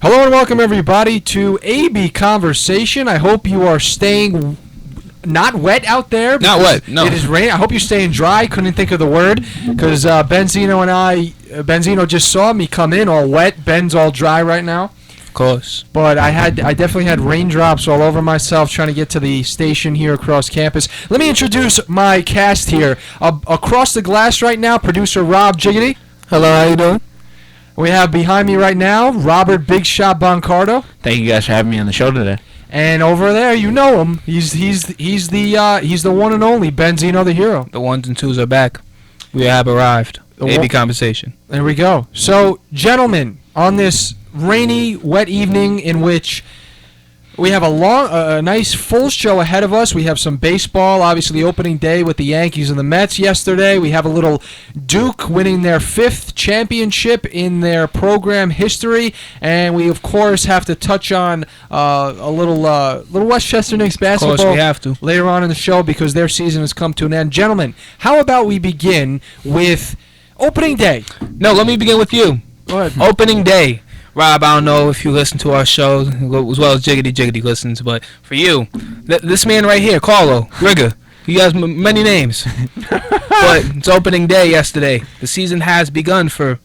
Hello and welcome everybody to AB Conversation. I hope you are staying not wet out there. Not wet, no. It is rain. I hope you're staying dry. Couldn't think of the word because Benzino just saw me come in all wet. Ben's all dry right now. Of course. But I definitely had raindrops all over myself trying to get to the station here across campus. Let me introduce my cast here. Across the glass right now, producer Rob Jiggity. Hello, how you doing? We have behind me right now Robert Big Shot Boncardo. Thank you guys for having me on the show today. And over there, you know him. He's the one and only Benzino the Hero. The ones and twos are back. We have arrived. AB Conversation. There we go. So, gentlemen, on this rainy, wet evening in which we have a nice full show ahead of us. We have some baseball, obviously opening day with the Yankees and the Mets yesterday. We have a little Duke winning their 5th championship in their program history, and we of course have to touch on a little Westchester Knicks basketball. Of course, we have to later on in the show because their season has come to an end. Gentlemen, how about we begin with opening day? No, let me begin with you. Go ahead. Opening day. Rob, I don't know if you listen to our show as well as Jiggity listens, but for you, this man right here, Carlo Rigger, he has many names. But it's opening day yesterday. The season has begun for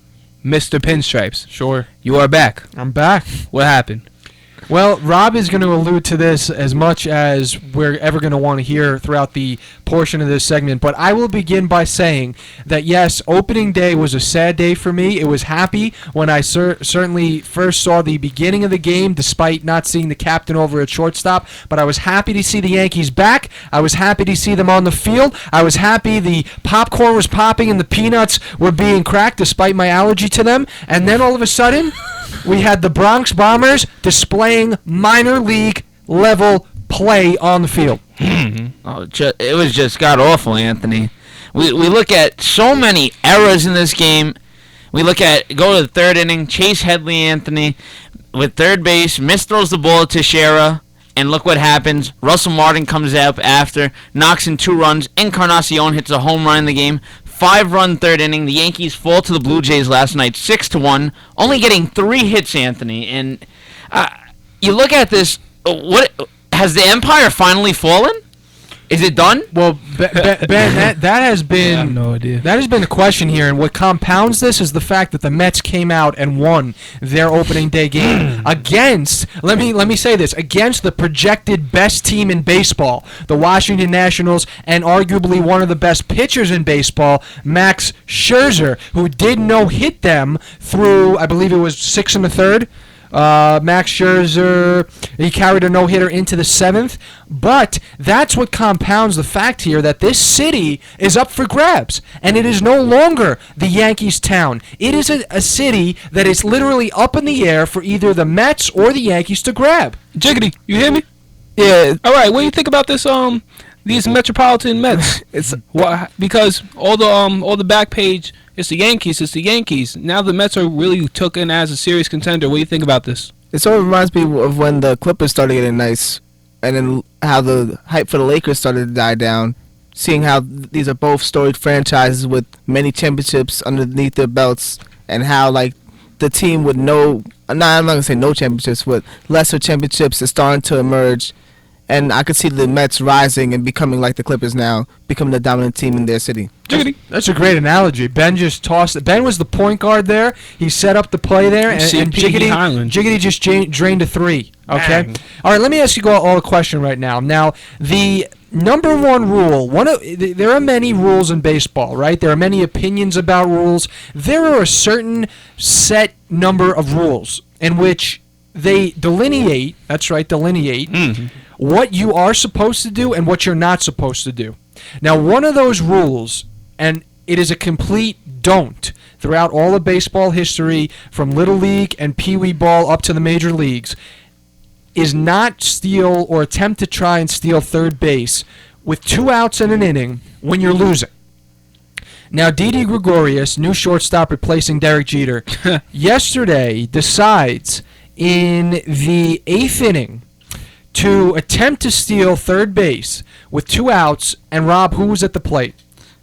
Mr. Pinstripes. Sure. You are back. I'm back. What happened? Well, Rob is going to allude to this as much as we're ever going to want to hear throughout the portion of this segment, but I will begin by saying that, yes, opening day was a sad day for me. It was happy when I certainly first saw the beginning of the game, despite not seeing the captain over at shortstop, but I was happy to see the Yankees back. I was happy to see them on the field. I was happy the popcorn was popping and the peanuts were being cracked despite my allergy to them, and then all of a sudden we had the Bronx Bombers displaying minor league level play on the field. It was just god-awful, Anthony. We look at so many errors in this game. We go to the third inning, Chase Headley, Anthony, with third base, throws the ball to Teixeira, and look what happens. Russell Martin comes up after, knocks in 2 runs, Encarnacion hits a home run in the game. 5-run third inning. The Yankees fall to the Blue Jays last night, 6-1, only getting 3 hits, Anthony. And you look at this. What has the empire finally fallen? Is it done? Well, Ben, that has been I have no idea. That has been the question here, and what compounds this is the fact that the Mets came out and won their opening day game against. Let me say this, against the projected best team in baseball, the Washington Nationals, and arguably one of the best pitchers in baseball, Max Scherzer, who did no-hit them through, I believe it was 6 1/3. Max Scherzer, he carried a no-hitter into the 7th, but that's what compounds the fact here that this city is up for grabs, and it is no longer the Yankees town. It is a city that is literally up in the air for either the Mets or the Yankees to grab. Jiggity, you hear me? Yeah. All right. What do you think about this? These Metropolitan Mets. Because all the back page. It's the Yankees. Now the Mets are really taken as a serious contender. What do you think about this? It sort of reminds me of when the Clippers started getting nice, and then how the hype for the Lakers started to die down. Seeing how these are both storied franchises with many championships underneath their belts, and how like the team with I'm not gonna say no championships, but lesser championships is starting to emerge. And I could see the Mets rising and becoming like the Clippers now, becoming the dominant team in their city. That's a great analogy. Ben just tossed it. Ben was the point guard there. He set up the play there, and Jiggity just drained a 3. Okay? Bang. All right, let me ask you all a question right now. Now, the number one rule, there are many rules in baseball, right? There are many opinions about rules. There are a certain set number of rules in which they delineate, what you are supposed to do and what you're not supposed to do. Now, one of those rules, and it is a complete don't throughout all of baseball history, from Little League and Pee Wee Ball up to the major leagues, is not steal or attempt to try and steal third base with 2 outs in an inning when you're losing. Now, Didi Gregorius, new shortstop replacing Derek Jeter, yesterday decides in the 8th inning to attempt to steal third base with 2 outs, and Rob, who was at the plate?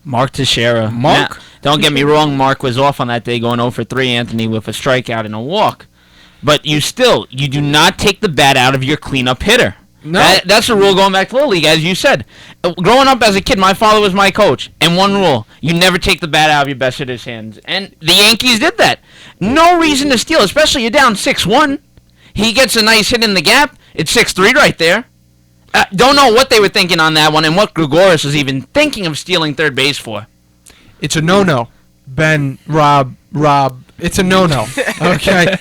Mark Teixeira. Mark? Now, don't get me wrong, Mark was off on that day going 0 for 3, Anthony, with a strikeout and a walk. but you do not take the bat out of your cleanup hitter. No. That's a rule going back to Little League, as you said. Growing up as a kid, my father was my coach, and one rule: you never take the bat out of your best hitter's hands. And the Yankees did that. No reason to steal, especially you're down 6-1. He gets a nice hit in the gap. It's 6-3 right there. Don't know what they were thinking on that one, and what Gregorius was even thinking of stealing third base for. It's a no-no. Ben, Rob, it's a no-no. Okay?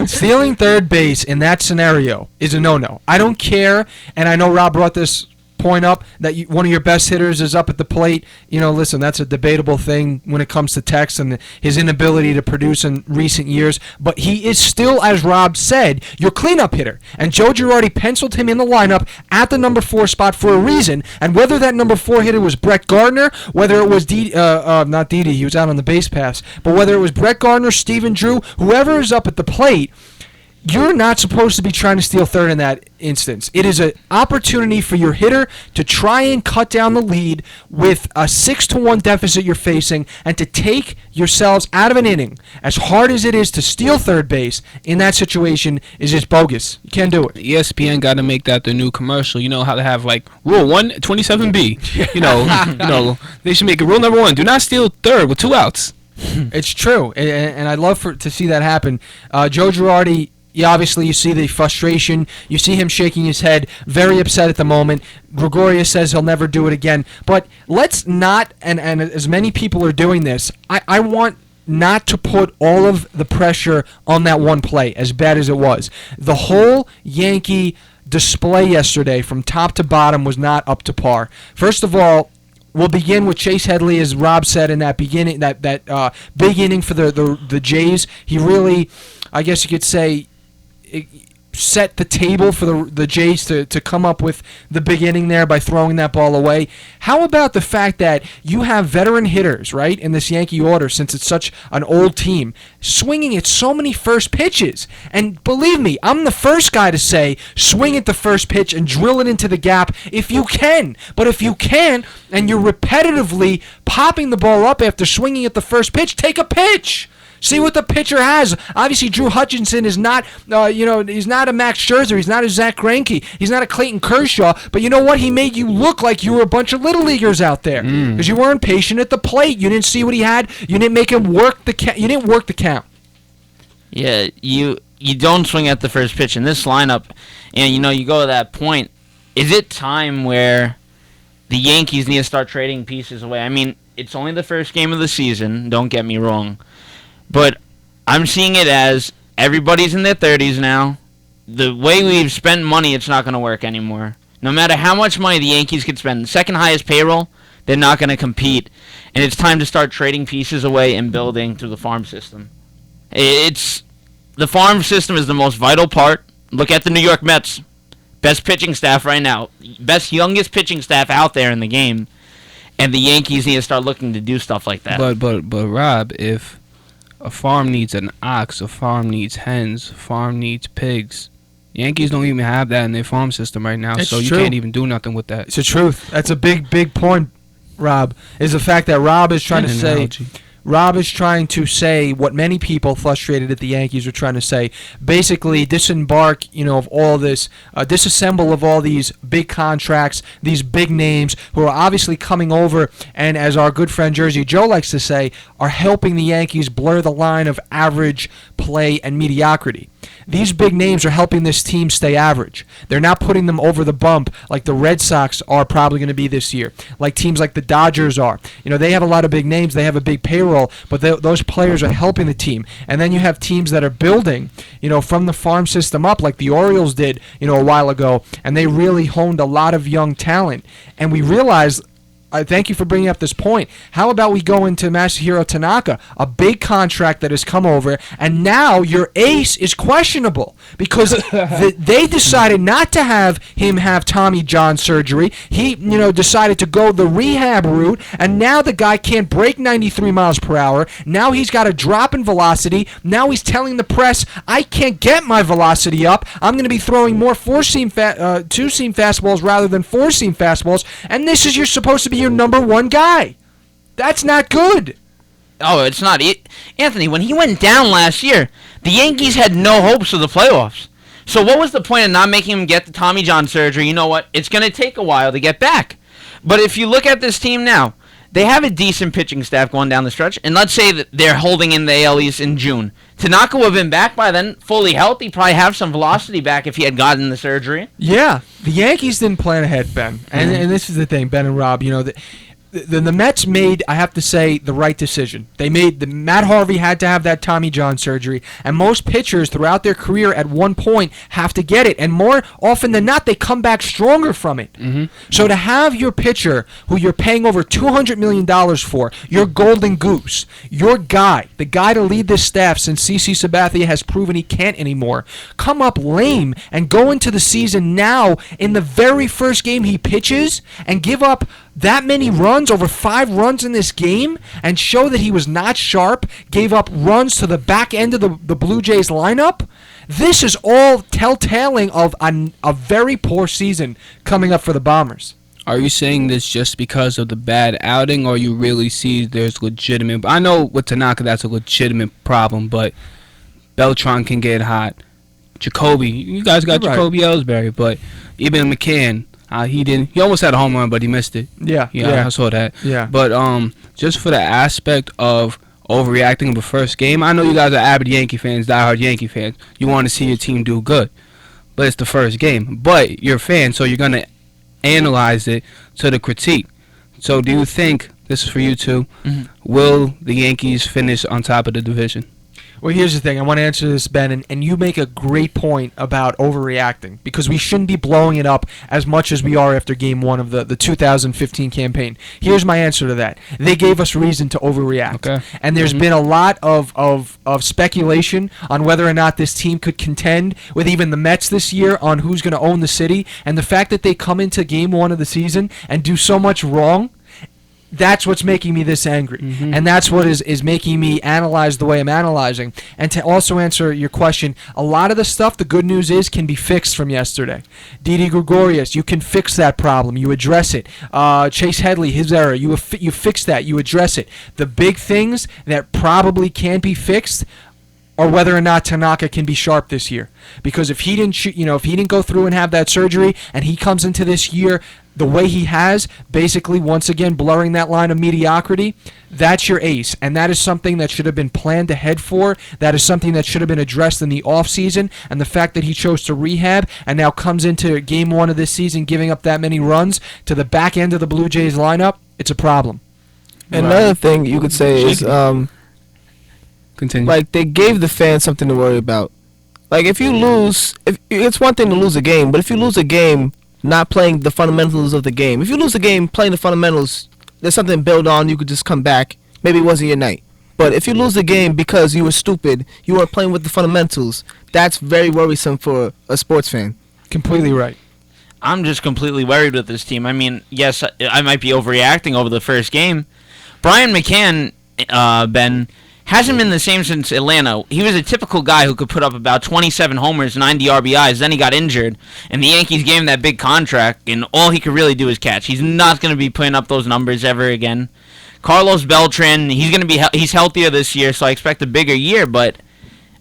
Stealing third base in that scenario is a no-no. I don't care, and I know Rob brought this point up, that one of your best hitters is up at the plate. Listen, that's a debatable thing when it comes to Tex and his inability to produce in recent years, but he is still, as Rob said, your cleanup hitter. And Joe Girardi penciled him in the lineup at the number 4 spot for a reason, and whether that number 4 hitter was Brett Gardner, whether it was not Didi, he was out on the base pass, but whether it was Brett Gardner, Steven Drew, whoever is up at the plate, you're not supposed to be trying to steal third in that instance. It is an opportunity for your hitter to try and cut down the lead with a 6-1 deficit you're facing, and to take yourselves out of an inning. As hard as it is to steal third base in that situation is just bogus. You can't do it. ESPN got to make that the new commercial. You know how to have rule 127B. They should make it rule number 1: do not steal third with 2 outs. It's true, and I'd love to see that happen. Joe Girardi. Yeah, obviously, you see the frustration. You see him shaking his head, very upset at the moment. Gregorius says he'll never do it again. But let's not, and as many people are doing this, I want not to put all of the pressure on that one play, as bad as it was. The whole Yankee display yesterday, from top to bottom, was not up to par. First of all, we'll begin with Chase Headley, as Rob said in that beginning, that big inning for the Jays. He really, I guess you could say, set the table for the Jays to come up with the big inning there by throwing that ball away. How about the fact that you have veteran hitters, right, in this Yankee order, since it's such an old team, swinging at so many first pitches? And believe me, I'm the first guy to say swing at the first pitch and drill it into the gap if you can. But if you can't, and you're repetitively popping the ball up after swinging at the first pitch, take a pitch. See what the pitcher has. Obviously, Drew Hutchinson is not, he's not a Max Scherzer. He's not a Zach Greinke. He's not a Clayton Kershaw. But you know what? He made you look like you were a bunch of little leaguers out there because you weren't patient at the plate. You didn't see what he had. You didn't make him work the count. You didn't work the count. Yeah, you don't swing at the first pitch in this lineup, and you go to that point. Is it time where the Yankees need to start trading pieces away? I mean, it's only the first game of the season. Don't get me wrong. But I'm seeing it as everybody's in their 30s now. The way we've spent money, it's not going to work anymore. No matter how much money the Yankees could spend, the second highest payroll, they're not going to compete. And it's time to start trading pieces away and building through the farm system. The farm system is the most vital part. Look at the New York Mets. Best pitching staff right now. Best youngest pitching staff out there in the game. And the Yankees need to start looking to do stuff like that. But Rob, if a farm needs an ox, a farm needs hens, a farm needs pigs. Yankees don't even have that in their farm system right now, It's so you true. can't even do nothing with that. It's the truth. That's a big point, Rob, is the fact that Rob is trying to An say... analogy. Rob is trying to say what many people frustrated at the Yankees are trying to say. Basically, disembark, of all this, disassemble of all these big contracts, these big names who are obviously coming over, and as our good friend Jersey Joe likes to say, are helping the Yankees blur the line of average play and mediocrity. These big names are helping this team stay average. They're not putting them over the bump like the Red Sox are probably going to be this year, like teams like the Dodgers are. They have a lot of big names. They have a big payroll, but those players are helping the team. And then you have teams that are building, from the farm system up, like the Orioles did, a while ago, and they really honed a lot of young talent. And we realized... thank you for bringing up this point. How about we go into Masahiro Tanaka, a big contract that has come over, and now your ace is questionable because they decided not to have him have Tommy John surgery. He, decided to go the rehab route, and now the guy can't break 93 miles per hour. Now he's got a drop in velocity. Now he's telling the press, I can't get my velocity up. I'm going to be throwing more two-seam fastballs rather than four-seam fastballs, and this is you're supposed to be your number one guy. That's not good. it's not. Anthony, when he went down last year, the Yankees had no hopes of the playoffs. So what was the point of not making him get the Tommy John surgery? You know what? It's going to take a while to get back. But if you look at this team now, they have a decent pitching staff going down the stretch. And let's say that they're holding in the AL East in June. Tanaka would have been back by then, fully healthy, probably have some velocity back if he had gotten the surgery. Yeah, the Yankees didn't plan ahead, Ben. And this is the thing, Ben and Rob, the Mets made, I have to say, the right decision. Matt Harvey had to have that Tommy John surgery, and most pitchers throughout their career at one point have to get it, and more often than not, they come back stronger from it. Mm-hmm. So to have your pitcher, who you're paying over $200 million for, your golden goose, your guy, the guy to lead this staff since CC Sabathia has proven he can't anymore, come up lame and go into the season now in the very first game he pitches and give up that many runs, over 5 runs in this game, and show that he was not sharp, gave up runs to the back end of the Blue Jays lineup. This is all telltaling of a very poor season coming up for the Bombers. Are you saying this just because of the bad outing, or you really see there's legitimate? I know with Tanaka that's a legitimate problem, but Beltran can get hot. Jacoby, you guys got You're right. Jacoby Ellsbury, but even McCann, he didn't. He almost had a home run, but he missed it. Yeah. I saw that. Yeah. But just for the aspect of overreacting of a first game, I know you guys are avid Yankee fans, diehard Yankee fans. You want to see your team do good, but it's the first game. But you're a fan, so you're gonna analyze it to the critique. So do you think, this is for you two, will the Yankees finish on top of the division? Well, here's the thing. I want to answer this, Ben, and you make a great point about overreacting, because we shouldn't be blowing it up as much as we are after Game 1 of the 2015 campaign. Here's my answer to that. They gave us reason to overreact. Okay. And there's been a lot of speculation on whether or not this team could contend with even the Mets this year on who's going to own the city. And the fact that they come into Game 1 of the season and do so much wrong, that's what's making me this angry. And that's what is making me analyze the way I'm analyzing. And to also answer your question, a lot of the stuff, the good news is, can be fixed from yesterday. Didi Gregorius, you can fix that problem. You address it. Chase Headley, his error, you fix that. You address it. The big things that probably can't be fixed or whether or not Tanaka can be sharp this year. Because if he didn't go through and have that surgery, and he comes into this year the way he has, basically once again blurring that line of mediocrity, that's your ace. And that is something that should have been planned ahead for. That is something that should have been addressed in the offseason. And the fact that he chose to rehab and now comes into Game 1 of this season giving up that many runs to the back end of the Blue Jays lineup, it's a problem. Another thing you could say is, Continue. like, they gave the fans something to worry about. Like, if you lose, it's one thing to lose a game, but if you lose a game not playing the fundamentals of the game, if you lose a game playing the fundamentals, there's something to build on, you could just come back. Maybe it wasn't your night. But if you lose the game because you were stupid, you weren't playing with the fundamentals, that's very worrisome for a sports fan. Completely right. I'm just completely worried with this team. I mean, yes, I might be overreacting over the first game. Brian McCann, Ben, hasn't been the same since Atlanta. He was a typical guy who could put up about 27 homers, 90 RBIs. Then he got injured, and the Yankees gave him that big contract, and all he could really do is catch. He's not going to be putting up those numbers ever again. Carlos Beltran, he's healthier this year, so I expect a bigger year, but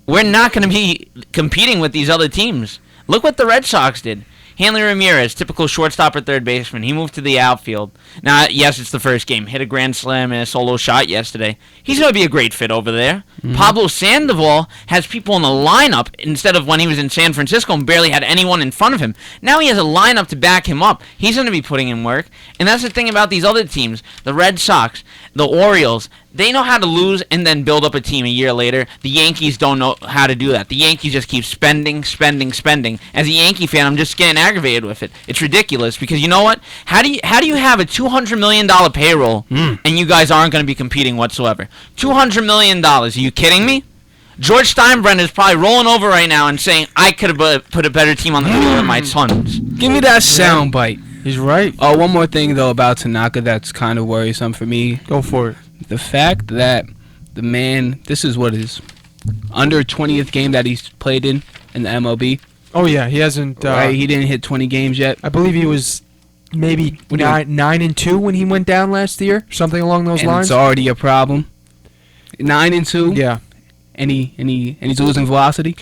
we're not going to be competing with these other teams. Look what the Red Sox did. Hanley Ramirez, typical shortstop or third baseman. He moved to the outfield. Now, yes, it's the first game. Hit a grand slam and a solo shot yesterday. He's going to be a great fit over there. Pablo Sandoval has people in the lineup instead of when he was in San Francisco and barely had anyone in front of him. Now he has a lineup to back him up. He's going to be putting in work. And that's the thing about these other teams. The Red Sox, the Orioles, they know how to lose and then build up a team a year later. The Yankees don't know how to do that. The Yankees just keep spending. As a Yankee fan, I'm just getting aggravated with it. It's ridiculous because you know what? How do you have a $200 million payroll and you guys aren't going to be competing whatsoever? $200 million. Are you kidding me? George Steinbrenner is probably rolling over right now and saying, I could have put a better team on the field than my Suns. Give me that sound bite. He's right. Oh, one more thing, though, about Tanaka that's kind of worrisome for me. Go for it. The fact that the man, this is what his under 20th game that he's played in the MLB. Oh, yeah. He hasn't. Right, he didn't hit 20 games yet. I believe he was maybe 9-2 when he went down last year, something along those And lines. it's already a problem. 9-2. Yeah. And he's losing velocity.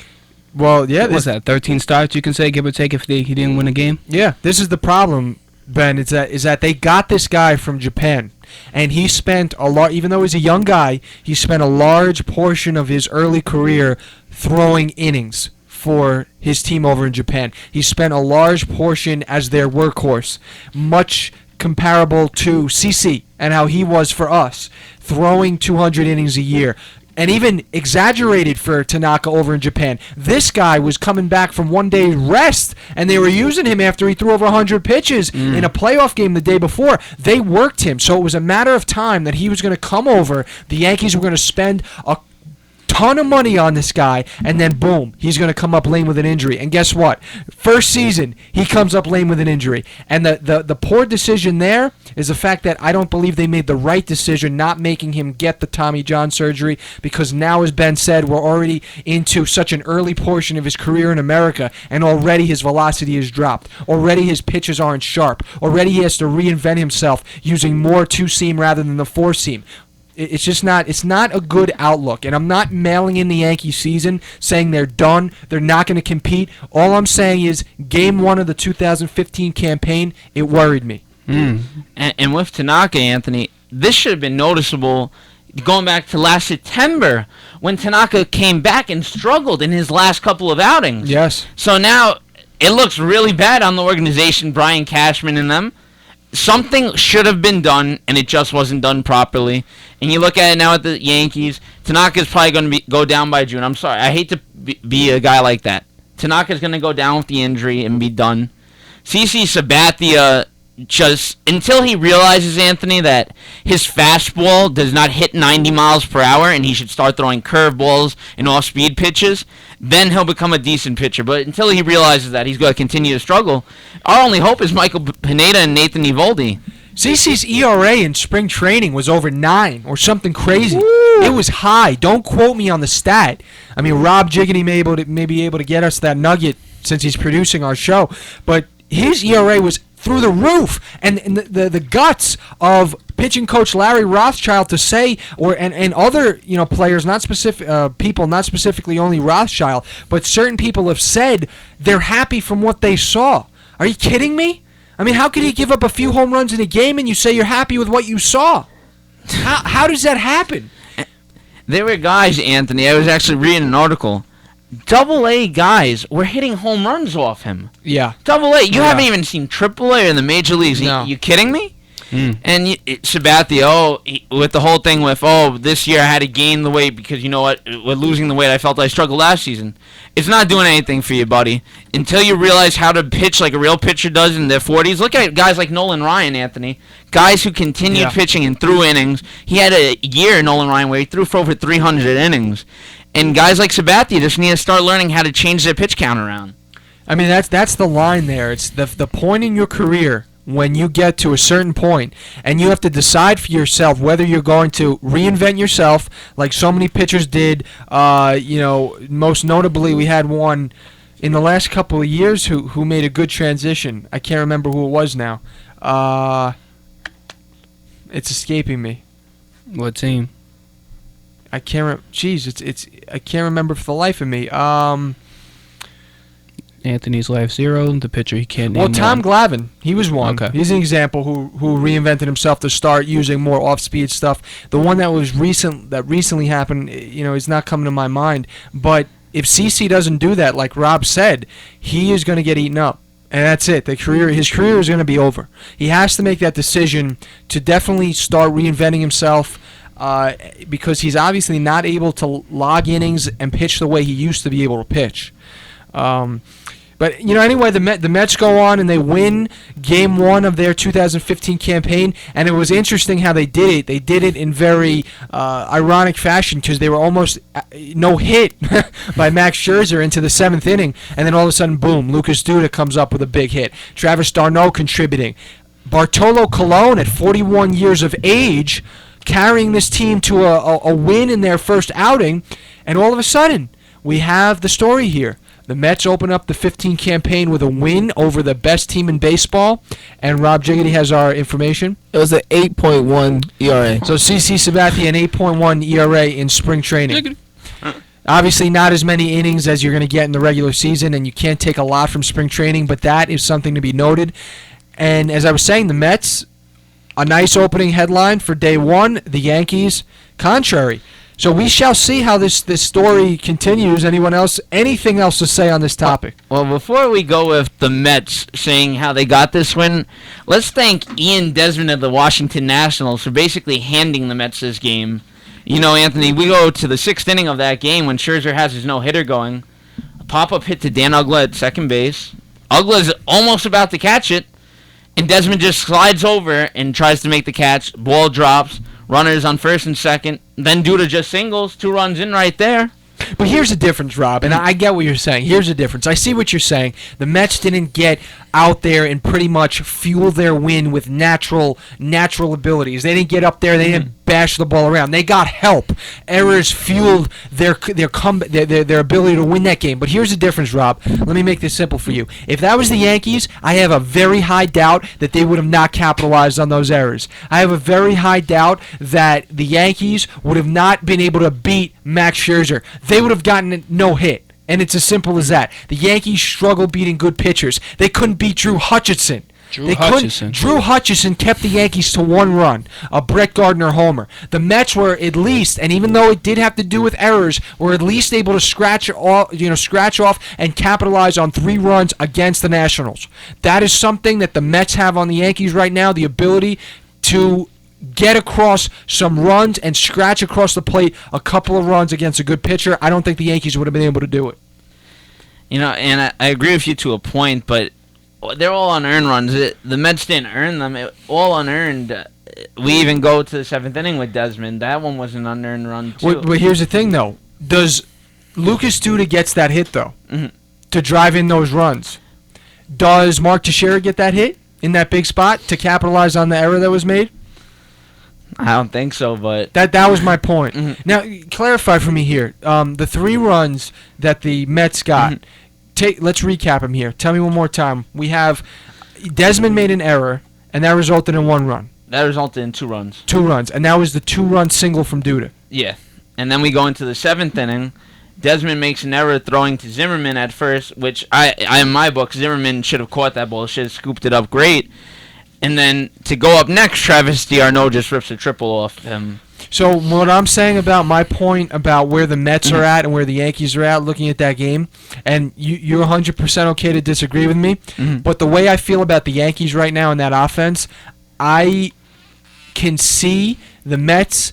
Well, yeah. What's that? 13 starts, you can say, give or take, if he didn't win a game. Yeah. This is the problem, Ben. Is that they got this guy from Japan, and he spent a lot. Even though he's a young guy, he spent a large portion of his early career throwing innings for his team over in Japan. He spent a large portion as their workhorse, much comparable to CC and how he was for us, throwing 200 innings a year. And even exaggerated for Tanaka over in Japan. This guy was coming back from one day's rest, and they were using him after he threw over 100 pitches in a playoff game the day before. They worked him, so it was a matter of time that he was going to come over. The Yankees were going to spend a ton of money on this guy, and then boom, he's going to come up lame with an injury. And guess what? First season, he comes up lame with an injury. And the poor decision there is the fact that I don't believe they made the right decision not making him get the Tommy John surgery, because now, as Ben said, we're already into such an early portion of his career in America, and already his velocity has dropped. Already his pitches aren't sharp. Already he has to reinvent himself using more two-seam rather than the four-seam. It's just not. It's not a good outlook, and I'm not mailing in the Yankee season saying they're done. They're not going to compete. All I'm saying is, Game 1 of the 2015 campaign, it worried me. And with Tanaka, Anthony, this should have been noticeable going back to last September when Tanaka came back and struggled in his last couple of outings. Yes. So now it looks really bad on the organization, Brian Cashman and them. Something should have been done, and it just wasn't done properly. And you look at it now at the Yankees, Tanaka's probably going to go down by June. I'm sorry. I hate to be a guy like that. Tanaka's going to go down with the injury and be done. CC Sabathia, just until he realizes, Anthony, that his fastball does not hit 90 miles per hour and he should start throwing curveballs and off-speed pitches, then he'll become a decent pitcher. But until he realizes that, he's going to continue to struggle. Our only hope is Michael Pineda and Nathan Eovaldi. CC's ERA in spring training was over 9 or something crazy. It was high. Don't quote me on the stat. I mean, Rob Jiggity may be able to get us that nugget since he's producing our show, but his ERA was through the roof, and the guts of pitching coach Larry Rothschild to say, and other players, not specific people, not specifically only Rothschild, but certain people have said they're happy from what they saw. Are you kidding me? I mean, how could he give up a few home runs in a game and you say you're happy with what you saw? How does that happen? There were guys, Anthony, I was actually reading an article. Double-A guys were hitting home runs off him. Yeah. Double-A. You haven't even seen Triple-A in the major leagues. No. You kidding me? And Sabathia, with the whole thing with, this year I had to gain the weight because, you know what, with losing the weight, I felt I struggled last season. It's not doing anything for you, buddy. Until you realize how to pitch like a real pitcher does in their 40s. Look at guys like Nolan Ryan, Anthony. Guys who continued pitching and threw innings. He had a year, Nolan Ryan, where he threw for over 300 innings. And guys like Sabathia just need to start learning how to change their pitch count around. I mean, that's the line there. It's the point in your career when you get to a certain point, and you have to decide for yourself whether you're going to reinvent yourself, like so many pitchers did. Most notably, we had one in the last couple of years who made a good transition. I can't remember who it was now. It's escaping me. What team? I can't. I can't remember for the life of me. Anthony's Life Zero, the pitcher he can't name. Well, Tom Glavine, he was one. Okay. He's an example who reinvented himself to start using more off-speed stuff. The one that recently happened, is not coming to my mind. But if CC doesn't do that, like Rob said, he is going to get eaten up. And that's it. His career is going to be over. He has to make that decision to definitely start reinventing himself. Because he's obviously not able to log innings and pitch the way he used to be able to pitch. But anyway, the Mets go on and they win Game 1 of their 2015 campaign, and it was interesting how they did it. They did it in very ironic fashion because they were almost no hit by Max Scherzer into the 7th inning, and then all of a sudden, boom, Lucas Duda comes up with a big hit. Travis d'Arnaud contributing. Bartolo Colon at 41 years of age carrying this team to a win in their first outing, and all of a sudden, we have the story here. The Mets open up the 15 campaign with a win over the best team in baseball. And Rob Jiggity has our information. It was an 8.1 ERA. So CC Sabathia, an 8.1 ERA in spring training. Obviously not as many innings as you're going to get in the regular season, and you can't take a lot from spring training, but that is something to be noted. And as I was saying, the Mets, a nice opening headline for day one. The Yankees, contrary. So we shall see how this story continues. Anything else to say on this topic? Well, before we go with the Mets saying how they got this win, let's thank Ian Desmond of the Washington Nationals for basically handing the Mets this game. You know, Anthony, we go to the 6th inning of that game when Scherzer has his no-hitter going. A pop-up hit to Dan Ugla at second base. Ugla's almost about to catch it, and Desmond just slides over and tries to make the catch. Ball drops. Runners on first and second. Then Duda just singles. 2 runs in right there. But here's the difference, Rob, and I get what you're saying. Here's the difference. I see what you're saying. The Mets didn't get out there and pretty much fuel their win with natural abilities. They didn't get up there. They didn't bash the ball around. They got help. Errors fueled their ability to win that game. But here's the difference, Rob. Let me make this simple for you. If that was the Yankees, I have a very high doubt that they would have not capitalized on those errors. I have a very high doubt that the Yankees would have not been able to beat Max Scherzer. They would have gotten no hit. And it's as simple as that. The Yankees struggle beating good pitchers. They couldn't beat Drew Hutchison. Drew Hutchison kept the Yankees to 1 run, a Brett Gardner homer. The Mets were at least, and even though it did have to do with errors, were at least able to scratch off and capitalize on 3 runs against the Nationals. That is something that the Mets have on the Yankees right now, the ability to get across some runs and scratch across the plate a couple of runs against a good pitcher. I don't think the Yankees would have been able to do it. You know, and I agree with you to a point, but they're all unearned runs. The Mets didn't earn them. All unearned. We even go to the 7th inning with Desmond. That one was an unearned run, too. But here's the thing, though. Does Lucas Duda gets that hit, though, to drive in those runs? Does Mark Teixeira get that hit in that big spot to capitalize on the error that was made? I don't think so, but that was my point. Now, clarify for me here. The 3 runs that the Mets got. Let's recap them here. Tell me one more time. We have Desmond made an error, and that resulted in 1 run. That resulted in 2 runs. 2 runs, and that was the 2-run single from Duda. Yeah, and then we go into the 7th inning. Desmond makes an error throwing to Zimmerman at first, which I in my book, Zimmerman should have caught that ball, should have scooped it up great. And then to go up next, Travis d'Arnaud just rips a triple off him. So what I'm saying about my point about where the Mets are at and where the Yankees are at looking at that game, and you're 100% okay to disagree with me, but the way I feel about the Yankees right now in that offense, I can see the Mets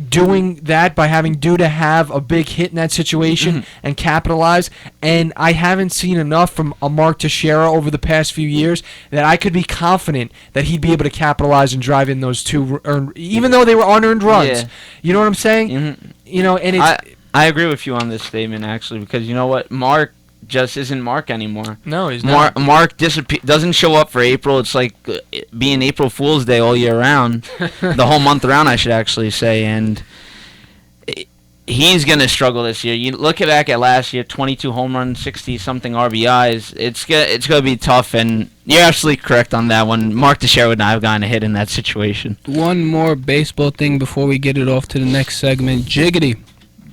doing that by having Duda have a big hit in that situation and capitalize. And I haven't seen enough from a Mark Teixeira over the past few years that I could be confident that he'd be able to capitalize and drive in those 2 even though they were unearned runs. Yeah. You know what I'm saying? You know, and it's I agree with you on this statement actually, because you know what, Mark just isn't Mark anymore. No, he's not. Mark doesn't show up for April. It's like being April Fool's Day all year round, the whole month around, I should actually say. And he's gonna struggle this year. You look back at last year, 22 home runs, 60-something RBIs. It's gonna be tough, and you're absolutely correct on that one. Mark Teixeira would not have gotten a hit in that situation. One more baseball thing before we get it off to the next segment. Jiggity,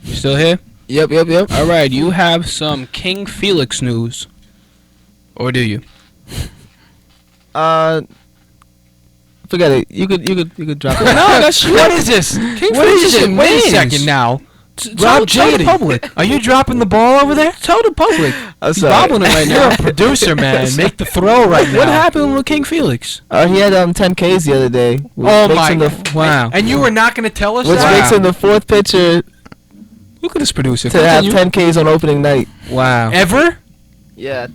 you still here? Yep. All right, you have some King Felix news, or do you? Forget it. You could drop it. No, that's what is this? King What Felix is it? Wait a second now. Tell Rob the Jiggity, public. are you dropping the ball over there? Tell the public. I'm He's sorry. bobbling it right You're now. a producer, man. Make the throw right now. What happened with King Felix? He had 10 Ks the other day. Oh my! Wow. And you were not going to tell us Which that? makes him the 4th pitcher Look at this producer. to have Continue. 10 Ks on opening night. Wow. Ever? Yeah.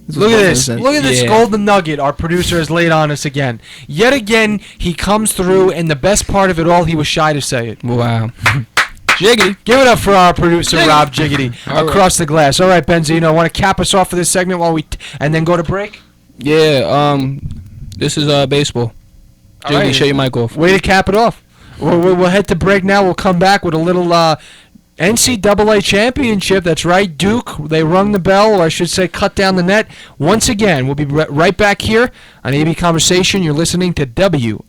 Look at this. Look at this Yeah. golden nugget our producer has laid on us again. Yet again, he comes through, and the best part of it all, he was shy to say it. Wow. Jiggity. Give it up for our producer, Jiggity. Rob Jiggity, All across the glass. All right, Benzino, want to cap us off for this segment while and then go to break? Yeah. This is baseball. All Jiggity, right. shut your mic off. Way to cap it off. We'll head to break now. We'll come back with a little NCAA championship. That's right, Duke. They rung the bell, or I should say cut down the net. Once again, we'll be right back here on AB Conversation. You're listening to WICR.